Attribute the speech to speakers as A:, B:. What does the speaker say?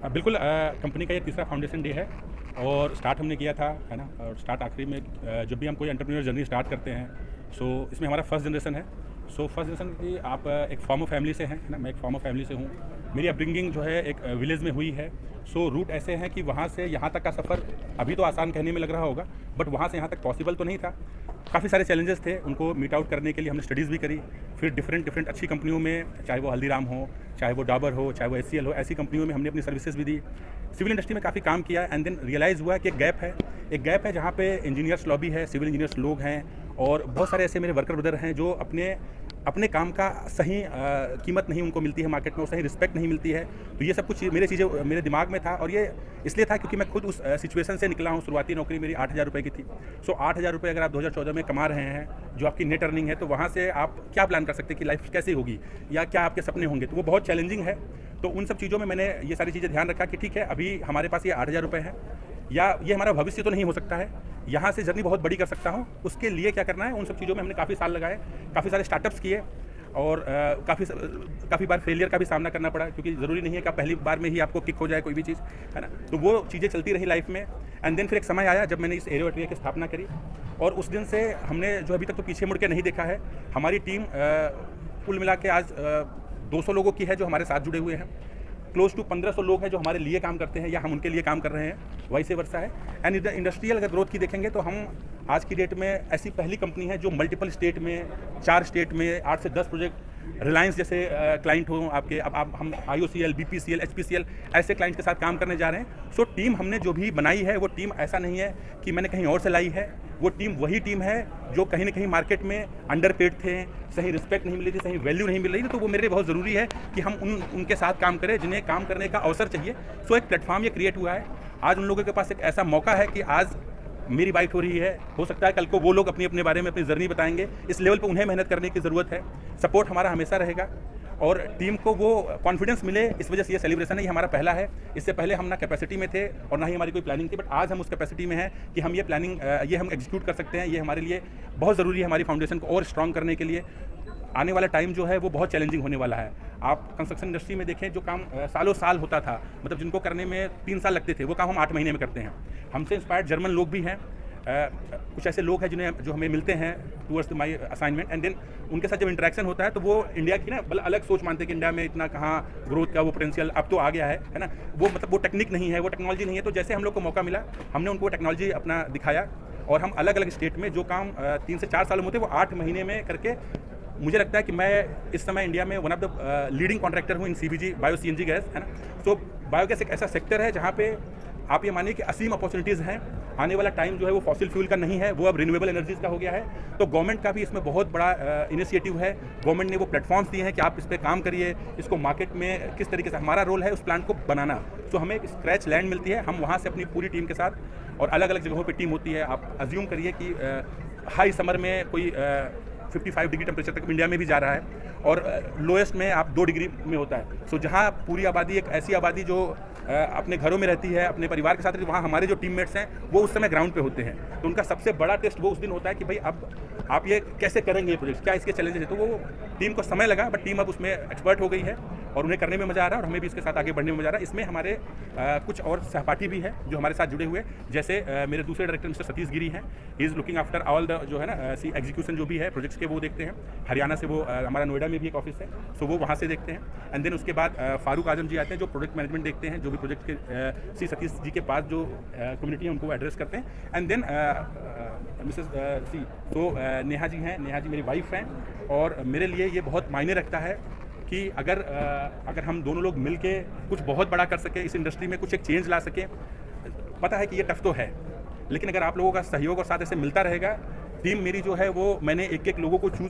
A: बिल्कुल कंपनी का ये तीसरा फाउंडेशन डे है और स्टार्ट हमने किया था, है ना। और स्टार्ट आखिरी में जब भी हम कोई एंटरप्रेन्योर जर्नी स्टार्ट करते हैं, सो इसमें हमारा फर्स्ट जनरेशन है। सो फर्स्ट जनरेशन की आप एक फार्मर फैमिली से हैं, है ना। मैं एक फार्मर फैमिली से हूँ। मेरी अपब्रिंगिंग जो है एक विलेज में हुई है। सो रूट ऐसे हैं कि वहाँ से यहाँ तक का सफ़र अभी तो आसान कहने में लग रहा होगा, बट वहाँ से यहाँ तक पॉसिबल तो नहीं था। काफ़ी सारे चैलेंजेस थे, उनको मीट आउट करने के लिए हमने स्टडीज़ भी करी। फिर डिफरेंट अच्छी कंपनियों में, चाहे वो हल्दीराम हो, चाहे वो डाबर हो, चाहे वो HCL हो, ऐसी कंपनियों में हमने अपनी सर्विसेज भी दी। सिविल इंडस्ट्री में काफ़ी काम किया एंड देन रियलाइज़ हुआ कि एक गैप है जहाँ पे इंजीनियर्स लॉबी है, सिविल इंजीनियर्स लोग हैं और बहुत सारे ऐसे मेरे वर्कर ब्रदर हैं जो अपने काम का सही कीमत नहीं उनको मिलती है मार्केट में और सही रिस्पेक्ट नहीं मिलती है। तो ये सब कुछ मेरे चीज़ें मेरे दिमाग में था और ये इसलिए था क्योंकि मैं खुद उस सिचुएशन से निकला हूँ। शुरुआती नौकरी मेरी 8,000 रुपये की थी। सो 8,000 रुपये अगर आप 2014 में कमा रहे हैं, जो आपकी नेट अर्निंग है, तो वहाँ से आप क्या प्लान कर सकते हैं कि लाइफ कैसी होगी या क्या आपके सपने होंगे। तो वो बहुत चैलेंजिंग है। तो उन सब चीज़ों में मैंने ये सारी चीज़ें ध्यान रखा कि ठीक है, अभी हमारे पास ये 8,000 रुपये है या ये हमारा भविष्य तो नहीं हो सकता है, यहाँ से जर्नी बहुत बड़ी कर सकता हूँ। उसके लिए क्या करना है, उन सब चीज़ों में हमने काफ़ी साल लगाए, काफ़ी सारे स्टार्टअप्स किए और काफ़ी बार फेलियर का भी सामना करना पड़ा, क्योंकि ज़रूरी नहीं है कि आप पहली बार में ही आपको किक हो जाए कोई भी चीज़, है ना। तो वो चीज़ें चलती रही लाइफ में एंड देन फिर एक समय आया जब मैंने इस एरो एटलियर की स्थापना करी और उस दिन से हमने जो अभी तक तो पीछे मुड़ के नहीं देखा है। हमारी टीम कुल मिला के आज 200 लोगों की है जो हमारे साथ जुड़े हुए हैं। क्लोज टू 1500 लोग हैं जो हमारे लिए काम करते हैं या हम उनके लिए काम कर रहे हैं, वैसे वर्षा है। एंड इंडस्ट्रियल अगर ग्रोथ की देखेंगे तो हम आज की डेट में ऐसी पहली कंपनी है जो मल्टीपल स्टेट में, 4 स्टेट में 8 से 10 प्रोजेक्ट, रिलायंस जैसे क्लाइंट हो आपके, अब हम IOCL, BPCL, HPCL ऐसे क्लाइंट के साथ काम करने जा रहे हैं। सो टीम हमने जो भी बनाई है वो टीम ऐसा नहीं है कि मैंने कहीं और से लाई है। वो टीम वही टीम है जो कहीं ना कहीं मार्केट में अंडरपेड थे, सही रिस्पेक्ट नहीं मिली थी, सही वैल्यू नहीं मिल रही थी। तो वो मेरे लिए बहुत ज़रूरी है कि हम उनके साथ काम करें जिन्हें काम करने का अवसर चाहिए। सो एक प्लेटफॉर्म ये क्रिएट हुआ है। आज उन लोगों के पास एक ऐसा मौका है कि आज मेरी बाइट हो रही है, हो सकता है कल को वो लोग अपने बारे में अपनी जर्नी बताएंगे। इस लेवल पे उन्हें मेहनत करने की ज़रूरत है। सपोर्ट हमारा हमेशा रहेगा और टीम को वो कॉन्फिडेंस मिले, इस वजह से ये सेलिब्रेशन है। ये हमारा पहला है। इससे पहले हम ना कैपेसिटी में थे और ना ही हमारी कोई प्लानिंग थी, बट आज हम उस कैपेसिटी में हैं कि हम ये प्लानिंग ये हम एग्जीक्यूट कर सकते हैं। ये हमारे लिए बहुत ज़रूरी है, हमारी फाउंडेशन को और स्ट्रॉन्ग करने के लिए। आने वाला टाइम जो है वो बहुत चैलेंजिंग होने वाला है। आप कंस्ट्रक्शन इंडस्ट्री में देखें, जो काम सालों साल होता था, मतलब जिनको करने में 3 साल लगते थे, वो काम हम 8 महीने में करते हैं। हमसे इंस्पायर्ड जर्मन लोग भी हैं। कुछ ऐसे लोग हैं जो हमें मिलते हैं towards my assignment and then उनके साथ जब इंटरेक्शन होता है तो वो इंडिया की ना मतलब अलग सोच मानते हैं कि इंडिया में इतना कहाँ ग्रोथ का वो पोटेंशियल अब तो आ गया है ना। वो मतलब वो टेक्निक नहीं है, वो टेक्नोलॉजी नहीं है। तो जैसे हम लोग को मौका मिला, हमने उनको टेक्नोलॉजी अपना दिखाया और हम अलग अलग स्टेट में जो काम 3 से 4 साल में होते वो 8 महीने में करके, मुझे लगता है कि मैं इस समय इंडिया में one of the leading contractor हूँ इन CBG बायो CNG गैस, है ना। तो बायोगैस एक ऐसा सेक्टर है जहाँ पे आप ये मानिए कि असीम अपॉर्चुनिटीज़ हैं। आने वाला टाइम जो है वो फॉसिल फ्यूल का नहीं है, वो अब रिन्यूएबल एनर्जीज़ का हो गया है। तो गवर्नमेंट का भी इसमें बहुत बड़ा इनिशिएटिव है। गवर्नमेंट ने वो प्लेटफॉर्म्स दिए हैं कि आप इस पर काम करिए, इसको मार्केट में किस तरीके से, हमारा रोल है उस प्लांट को बनाना। तो हमें एक स्क्रैच लैंड मिलती है, हम वहाँ से अपनी पूरी टीम के साथ, और अलग अलग जगहों पर टीम होती है। आप अज्यूम करिए कि हाई समर में कोई 55 डिग्री टेम्परेचर तक इंडिया में भी जा रहा है और लोएस्ट में आप 2 डिग्री में होता है। सो जहाँ पूरी आबादी, एक ऐसी आबादी जो अपने घरों में रहती है, अपने परिवार के साथ रहती है, वहाँ हमारे जो टीममेट्स हैं वो उस समय ग्राउंड पे होते हैं। तो उनका सबसे बड़ा टेस्ट वो उस दिन होता है कि भाई अब आप ये कैसे करेंगे ये प्रोजेक्ट, क्या इसके चैलेंजेस है। तो वो टीम को समय लगा, बट टीम अब उसमें एक्सपर्ट हो गई है और उन्हें करने में मज़ा आ रहा है और हमें भी इसके साथ आगे बढ़ने में मज़ा आ रहा है। इसमें हमारे कुछ और सहपाठी भी हैं जो हमारे साथ जुड़े हुए, जैसे मेरे दूसरे डायरेक्टर मिस्टर सतीश गिरी हैं। He is looking after all the जो है ना एग्जीक्यूशन जो भी है प्रोजेक्ट्स के, वो देखते हैं। हरियाणा से वो हमारा नोएडा में भी एक ऑफिस है, सो वो वहाँ से देखते हैं। एंड देन उसके बाद फारूक आजम जी आते हैं जो प्रोजेक्ट मैनेजमेंट देखते हैं, जो भी प्रोजेक्ट के सतीश जी के पास जो कम्युनिटी है उनको एड्रेस करते हैं। एंड देन मिसेस तो नेहा जी हैं, नेहा जी मेरी वाइफ हैं और मेरे लिए ये बहुत मायने रखता है कि अगर हम दोनों लोग मिल के कुछ बहुत बड़ा कर सकें, इस इंडस्ट्री में कुछ एक चेंज ला सकें। पता है कि ये टफ तो है, लेकिन अगर आप लोगों का सहयोग और साथ ऐसे मिलता रहेगा, टीम मेरी जो है वो मैंने एक एक लोगों को चूज